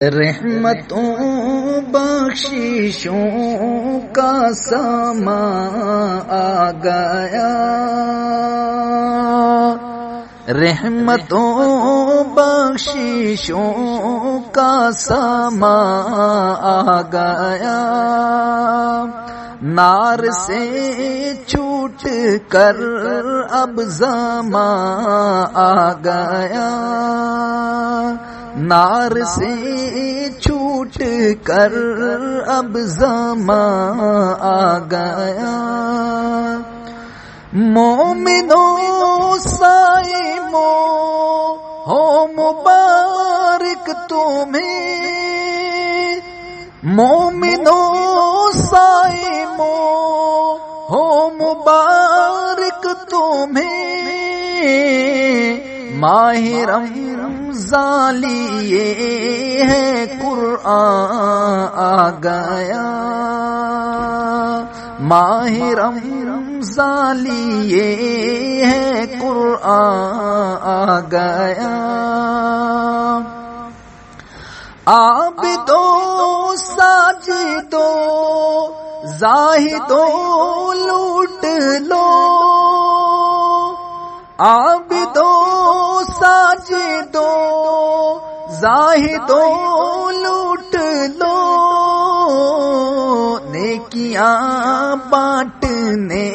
رحمتوں بخششوں کا سما آ گیا، رحمتوں بخششوں کا سما آ گیا، نار سے چھوٹ کر اب زمان آ گیا، نار سے چھوٹ کر اب زمان آ گیا، مومنوں صائموں ہو مبارک تمہیں، مومنوں صائموں ہو مبارک تمہیں، ماہ رمضان لیے ہے قرآن آ گیا، ماہ رمضان لیے ہے قرآن آ گیا، عابدوں ساجدوں زاہدوں لوٹ لو، عابدوں ساجدوں زاہدوں لوٹ لو، نیکیاں بانٹنے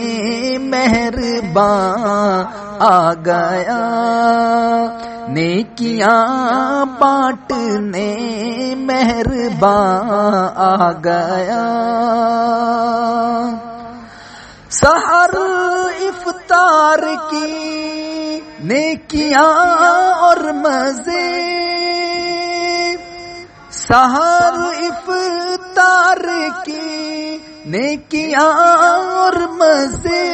مہربان آ گیا، نیکیاں بانٹنے مہربان آ گیا، سحر افطار کی نیکیاں اور مزے، سحر افطار کی نیکیاں اور مزے،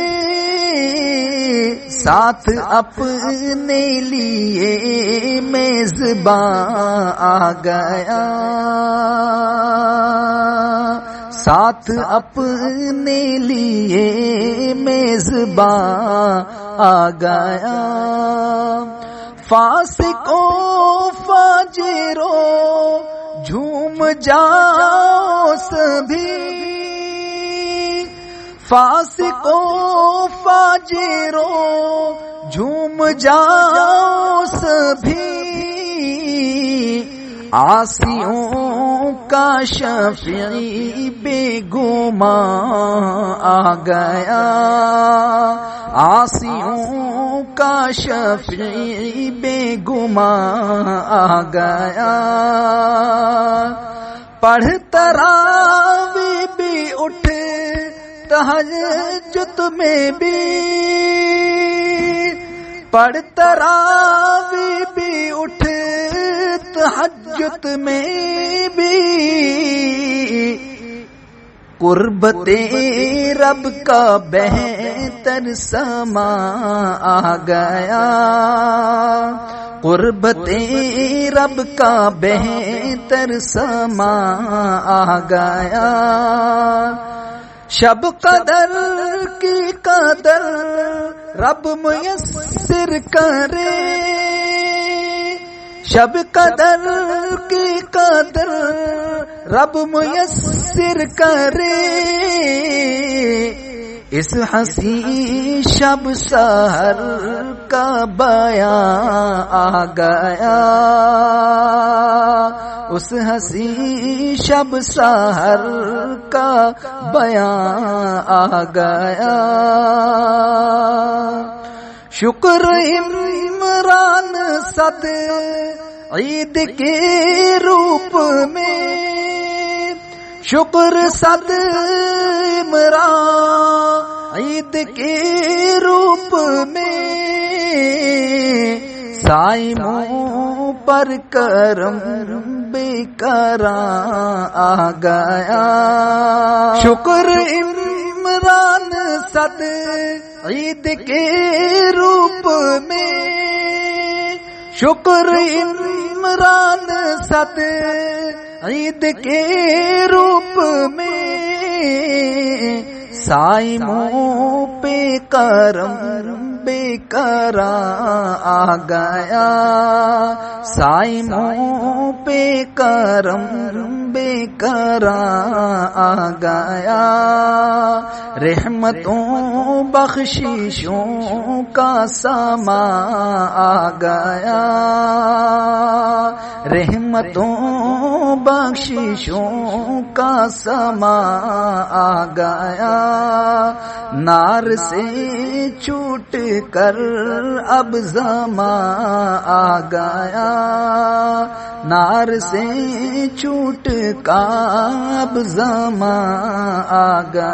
ساتھ اپنے لیے میزبان آ گیا، ساتھ اپنے لیے میزبان آ گیا، فاسقوں فاجروں جھوم جاؤ سبھی، فاسقوں فاجروں جھوم جاؤ سبھی، عاصیوں کا شفیع بے گمان آ گیا، عاصیوں کا شفیع بے گمان آ گیا، پڑھ تراویح بھی اٹھ تہجد میں بھی، پڑھ تراویح بھی اٹھ تہجد میں بھی، قربت رب کا بہتر سما آ گیا، قربت رب کا بہتر سما آ گیا، شب قدر کی قدر رب میسر کرے، شب قدر کی قدر رب میسر کرے، اس حسین شب سحر کا بیان آ گیا، اس حسین شب سحر کا بیان آ گیا، شکر عمران صد عید کے روپ میں، شکر صد عمران عید کے روپ میں، صائموں پر کرم بے کران آ گیا، شکر عمران صد عید کے روپ میں، شکر عمران صد عید کے روپ میں، صائموں پہ کرم بے قرار آ گیا، سائموں پہ کرم بے قرار آ گیا، رحمتوں بخششوں کا سما آ گیا، رحمتوں بخششوں کا سما آ گیا، نار سے چھوٹ کر اب زمان آ گیا، نار سے چھوٹ کر اب زمان آ گیا۔